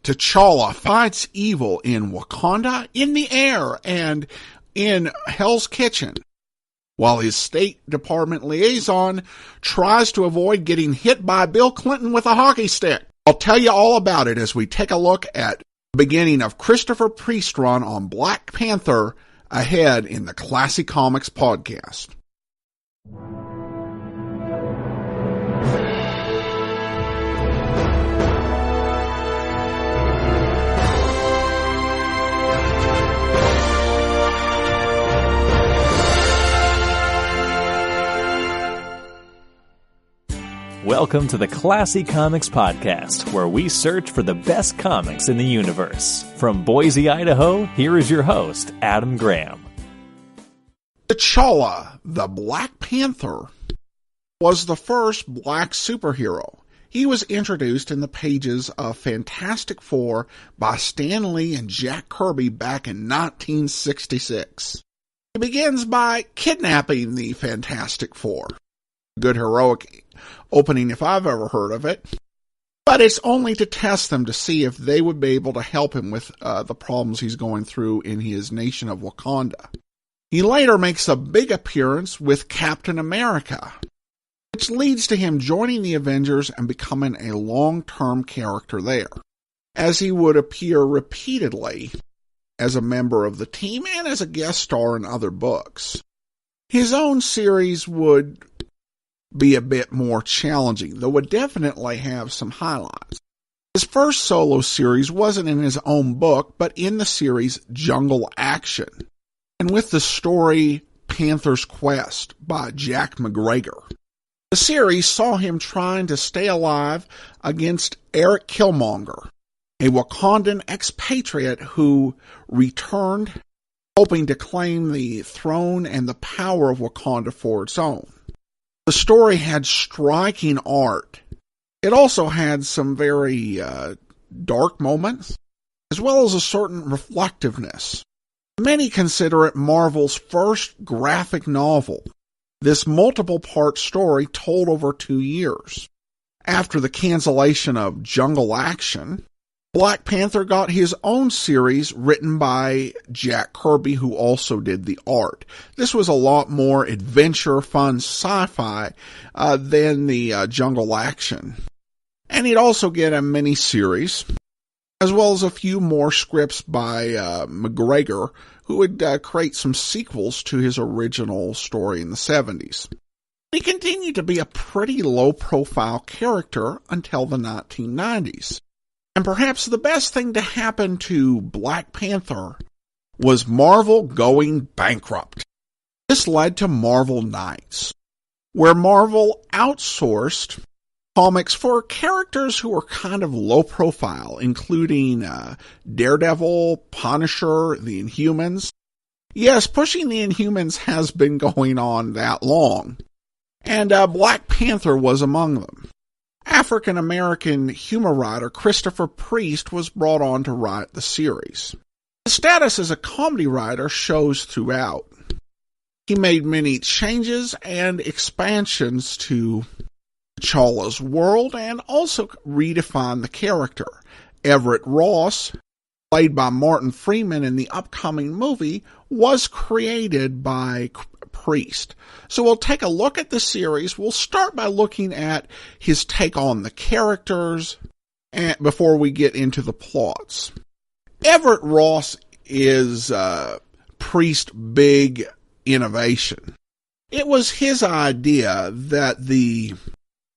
T'Challa fights evil in Wakanda, in the air, and in Hell's Kitchen, while his State Department liaison tries to avoid getting hit by Bill Clinton with a hockey stick. I'll tell you all about it as we take a look at the beginning of Christopher Priest's run on Black Panther ahead in the Classic Comics podcast. Welcome to the Classic Comics Podcast, where we search for the best comics in the universe. From Boise, Idaho, here is your host, Adam Graham. T'Challa, the Black Panther, was the first black superhero. He was introduced in the pages of Fantastic Four by Stan Lee and Jack Kirby back in 1966. He begins by kidnapping the Fantastic Four. Good heroic opening if I've ever heard of it. But it's only to test them to see if they would be able to help him with the problems he's going through in his nation of Wakanda. He later makes a big appearance with Captain America, which leads to him joining the Avengers and becoming a long-term character there, as he would appear repeatedly as a member of the team and as a guest star in other books. His own series would be a bit more challenging, though would definitely have some highlights. His first solo series wasn't in his own book, but in the series Jungle Action, and with the story Panther's Quest by Jack McGregor. The series saw him trying to stay alive against Eric Killmonger, a Wakandan expatriate who returned hoping to claim the throne and the power of Wakanda for its own. The story had striking art. It also had some very dark moments, as well as a certain reflectiveness. Many consider it Marvel's first graphic novel, this multiple-part story told over 2 years. After the cancellation of Jungle Action, Black Panther got his own series written by Jack Kirby, who also did the art. This was a lot more adventure, fun sci-fi than the Jungle Action. And he'd also get a mini-series, as well as a few more scripts by McGregor, who would create some sequels to his original story in the 70s. He continued to be a pretty low-profile character until the 1990s. And perhaps the best thing to happen to Black Panther was Marvel going bankrupt. This led to Marvel Knights, where Marvel outsourced comics for characters who were kind of low profile, including Daredevil, Punisher, the Inhumans. Yes, pushing the Inhumans has been going on that long, and Black Panther was among them. African-American humor writer Christopher Priest was brought on to write the series. His status as a comedy writer shows throughout. He made many changes and expansions to T'Challa's world and also redefined the character. Everett Ross, played by Martin Freeman in the upcoming movie, was created by Priest. So we'll take a look at the series. We'll start by looking at his take on the characters and before we get into the plots. Everett Ross is Priest's big innovation. It was his idea that the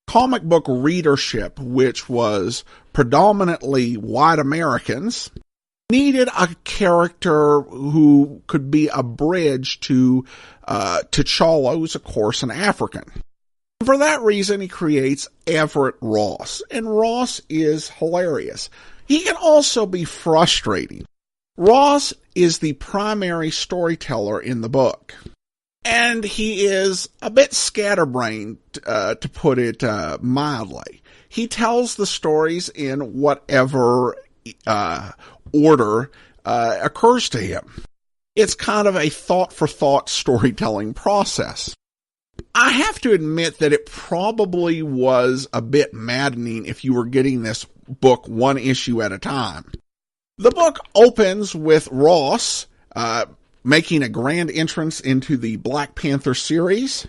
comic book readership, which was predominantly white Americans, needed a character who could be a bridge to T'Challa, who's of course an African. For that reason, he creates Everett Ross, and Ross is hilarious. He can also be frustrating. Ross is the primary storyteller in the book, and he is a bit scatterbrained, to put it mildly. He tells the stories in whatever order occurs to him. It's kind of a thought-for-thought storytelling process. I have to admit that it probably was a bit maddening if you were getting this book one issue at a time. The book opens with Ross making a grand entrance into the Black Panther series,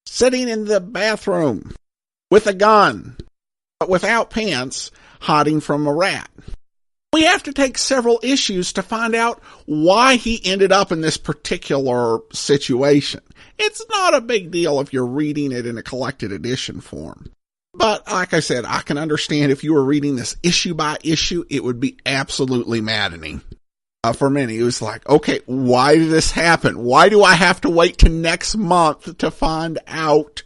sitting in the bathroom with a gun, but without pants, hiding from a rat. We have to take several issues to find out why he ended up in this particular situation. It's not a big deal if you're reading it in a collected edition form. But like I said, I can understand if you were reading this issue by issue, it would be absolutely maddening. For many, it was like, okay, why did this happen? Why do I have to wait to next month to find out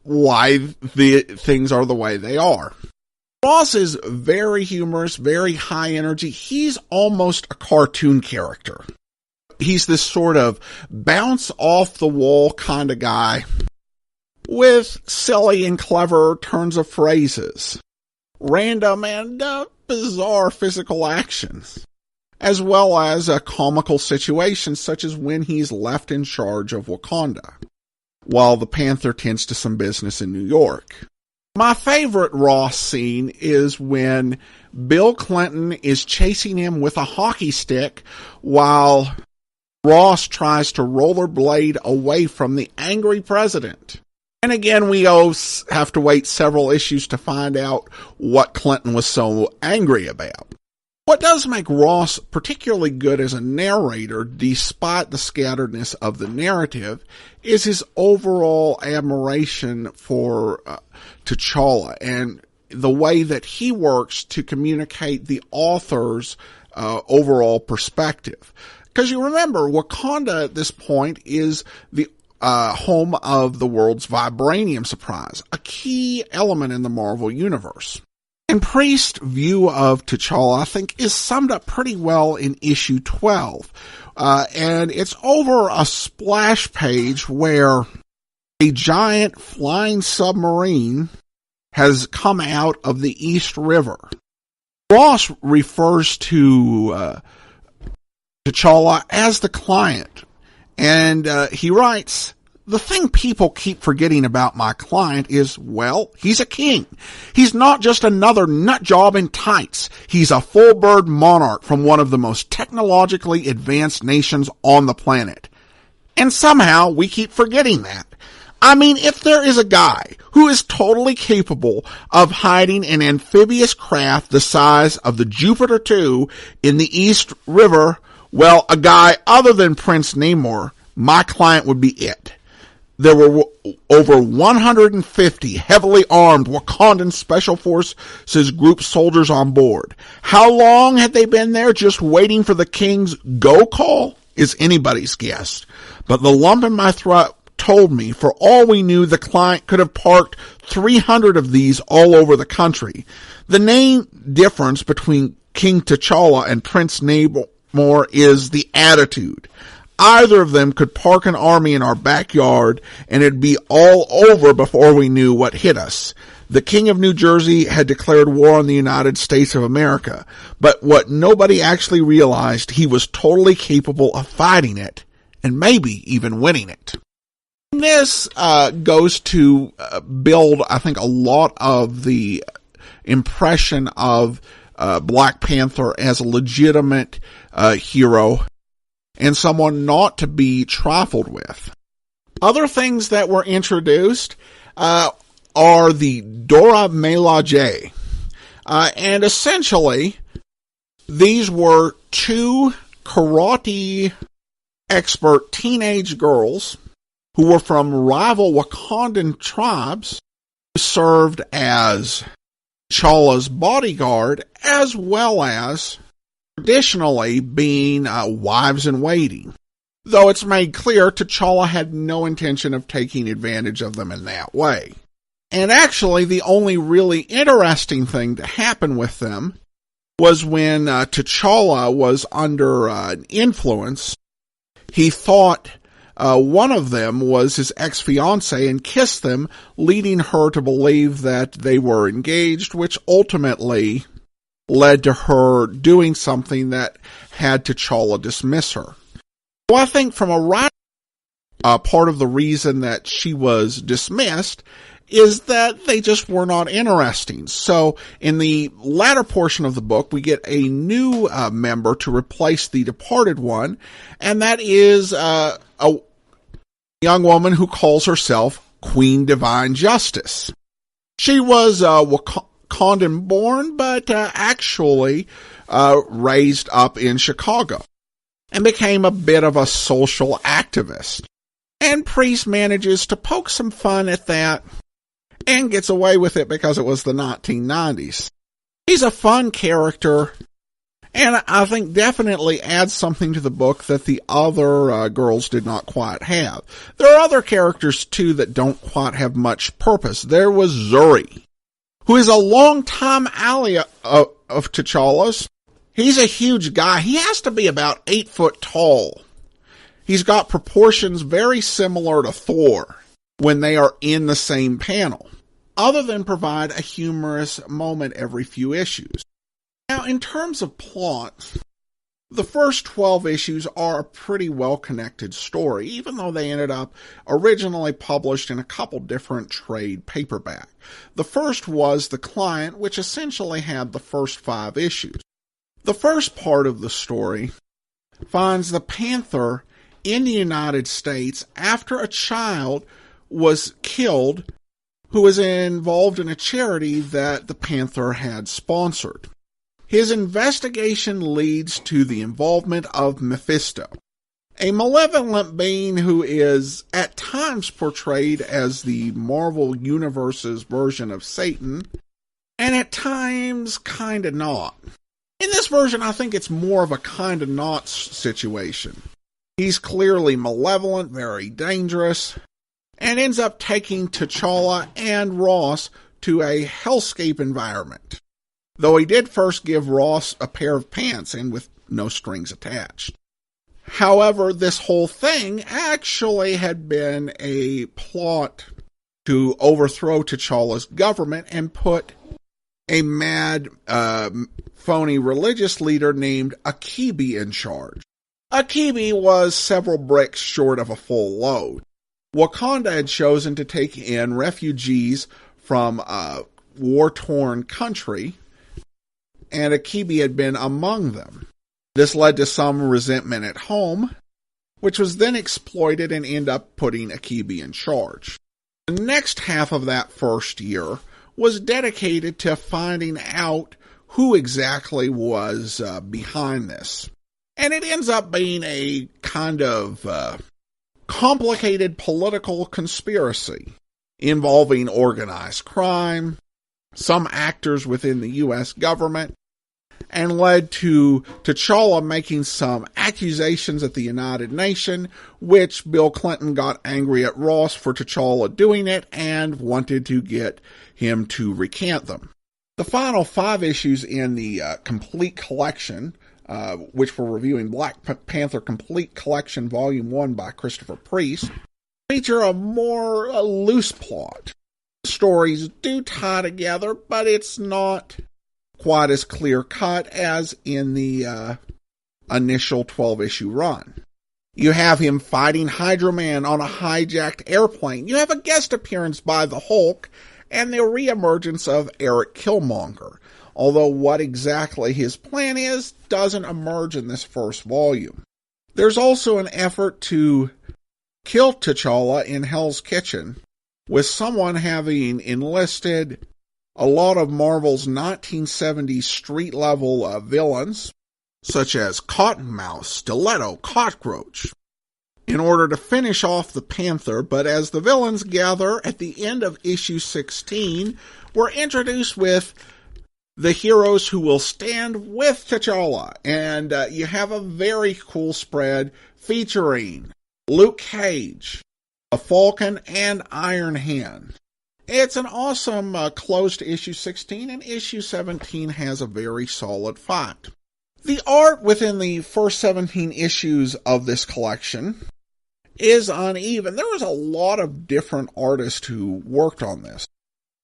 why the things are the way they are? Ross is very humorous, very high energy. He's almost a cartoon character. He's this sort of bounce off the wall kind of guy with silly and clever turns of phrases, random and bizarre physical actions, as well as comical situations such as when he's left in charge of Wakanda, while the Panther tends to some business in New York. My favorite Ross scene is when Bill Clinton is chasing him with a hockey stick while Ross tries to rollerblade away from the angry president. And again, we have to wait several issues to find out what Clinton was so angry about. What does make Ross particularly good as a narrator, despite the scatteredness of the narrative, is his overall admiration for T'Challa and the way that he works to communicate the author's overall perspective. Because you remember, Wakanda at this point is the home of the world's vibranium surprise, a key element in the Marvel Universe. And Priest's view of T'Challa, I think, is summed up pretty well in issue 12. And it's over a splash page where a giant flying submarine has come out of the East River. Ross refers to T'Challa as the client. And he writes, "The thing people keep forgetting about my client is, well, he's a king. He's not just another nut job in tights. He's a full-bird monarch from one of the most technologically advanced nations on the planet. And somehow we keep forgetting that. I mean, if there is a guy who is totally capable of hiding an amphibious craft the size of the Jupiter 2 in the East River, well, a guy other than Prince Namor, my client would be it. There were over 150 heavily armed Wakandan Special Forces Group soldiers on board. How long had they been there just waiting for the king's go call is anybody's guess. But the lump in my throat told me, for all we knew, the client could have parked 300 of these all over the country. The main difference between King T'Challa and Prince Namor is the attitude. Either of them could park an army in our backyard and it'd be all over before we knew what hit us. The King of New Jersey had declared war on the United States of America, but what nobody actually realized, he was totally capable of fighting it and maybe even winning it." This goes to build, I think, a lot of the impression of Black Panther as a legitimate hero and someone not to be trifled with. Other things that were introduced are the Dora Milaje. And essentially, these were two karate expert teenage girls who were from rival Wakandan tribes who served as T'Challa's bodyguard, as well as traditionally being wives-in-waiting. Though it's made clear T'Challa had no intention of taking advantage of them in that way. And actually, the only really interesting thing to happen with them was when T'Challa was under influence. He thought one of them was his ex-fiancée and kissed them, leading her to believe that they were engaged, which ultimately led to her doing something that had T'Challa dismiss her. So I think from a writer, part of the reason that she was dismissed is that they just were not interesting. So in the latter portion of the book, we get a new member to replace the departed one, and that is a young woman who calls herself Queen Divine Justice. She was Wakandan born, but actually raised up in Chicago, and became a bit of a social activist. And Priest manages to poke some fun at that, and gets away with it because it was the 1990s. He's a fun character, and I think definitely adds something to the book that the other girls did not quite have. There are other characters, too, that don't quite have much purpose. There was Zuri, who is a longtime ally of T'Challa's. He's a huge guy. He has to be about 8 foot tall. He's got proportions very similar to Thor when they are in the same panel, other than provide a humorous moment every few issues. Now, in terms of plot, the first 12 issues are a pretty well-connected story, even though they ended up originally published in a couple different trade paperback. The first was The Client, which essentially had the first 5 issues. The first part of the story finds the Panther in the United States after a child was killed who was involved in a charity that the Panther had sponsored. His investigation leads to the involvement of Mephisto, a malevolent being who is at times portrayed as the Marvel Universe's version of Satan, and at times kinda not. In this version, I think it's more of a kinda not situation. He's clearly malevolent, very dangerous, and ends up taking T'Challa and Ross to a hellscape environment, though he did first give Ross a pair of pants and with no strings attached. However, this whole thing actually had been a plot to overthrow T'Challa's government and put a mad, phony religious leader named Akibi in charge. Akibi was several bricks short of a full load. Wakanda had chosen to take in refugees from a war-torn country, and Akibi had been among them. This led to some resentment at home, which was then exploited and ended up putting Akibi in charge. The next half of that first year was dedicated to finding out who exactly was behind this. And it ends up being a kind of complicated political conspiracy involving organized crime, some actors within the U.S. government, and led to T'Challa making some accusations at the United Nations, which Bill Clinton got angry at Ross for T'Challa doing it and wanted to get him to recant them. The final 5 issues in the complete collection, which we're reviewing, Black Panther Complete Collection Volume 1 by Christopher Priest, feature a more loose plot. The stories do tie together, but it's not quite as clear-cut as in the initial 12-issue run. You have him fighting Hydro Man on a hijacked airplane. You have a guest appearance by the Hulk, and the reemergence of Eric Killmonger, although what exactly his plan is doesn't emerge in this first volume. There's also an effort to kill T'Challa in Hell's Kitchen, with someone having enlisted a lot of Marvel's 1970s street-level villains, such as Cottonmouth, Stiletto, Cockroach, in order to finish off the Panther. But as the villains gather at the end of issue 16, we're introduced with the heroes who will stand with T'Challa, and you have a very cool spread featuring Luke Cage, a Falcon, and Iron Hand. It's an awesome close to issue 16, and issue 17 has a very solid fight. The art within the first 17 issues of this collection is uneven. There was a lot of different artists who worked on this.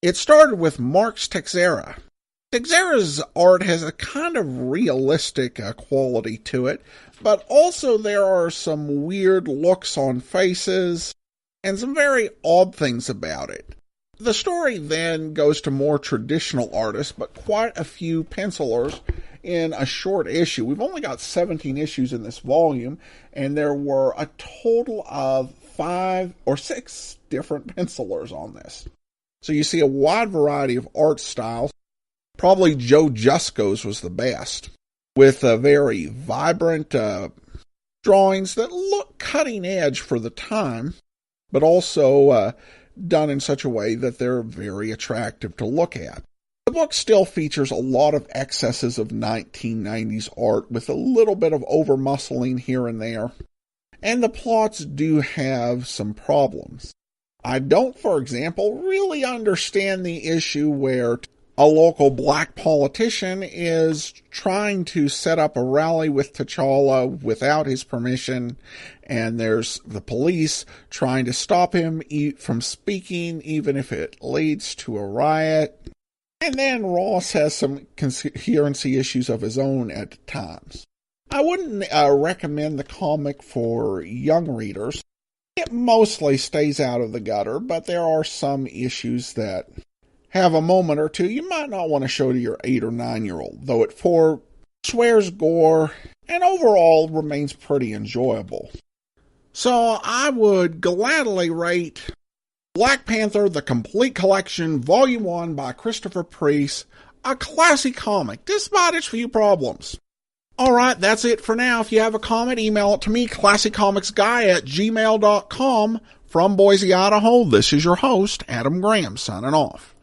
It started with Marx Texeira. Texeira's art has a kind of realistic quality to it, but also there are some weird looks on faces and some very odd things about it. The story then goes to more traditional artists, but quite a few pencilers in a short issue. We've only got 17 issues in this volume, and there were a total of 5 or 6 different pencilers on this. So you see a wide variety of art styles. Probably Joe Jusko's was the best, with very vibrant drawings that look cutting edge for the time, but also done in such a way that they're very attractive to look at. The book still features a lot of excesses of 1990s art with a little bit of over-muscling here and there, and the plots do have some problems. I don't, for example, really understand the issue where a local black politician is trying to set up a rally with T'Challa without his permission, and there's the police trying to stop him from speaking, even if it leads to a riot. And then Ross has some coherency issues of his own at times. I wouldn't recommend the comic for young readers. It mostly stays out of the gutter, but there are some issues that have a moment or two you might not want to show to your 8 or 9-year-old, though it swears gore and overall remains pretty enjoyable. So I would gladly rate Black Panther, The Complete Collection, Volume 1 by Christopher Priest, a classy comic, despite its few problems. Alright, that's it for now. If you have a comment, email it to me, classycomicsguy@gmail.com. From Boise, Idaho, this is your host, Adam Graham, signing off.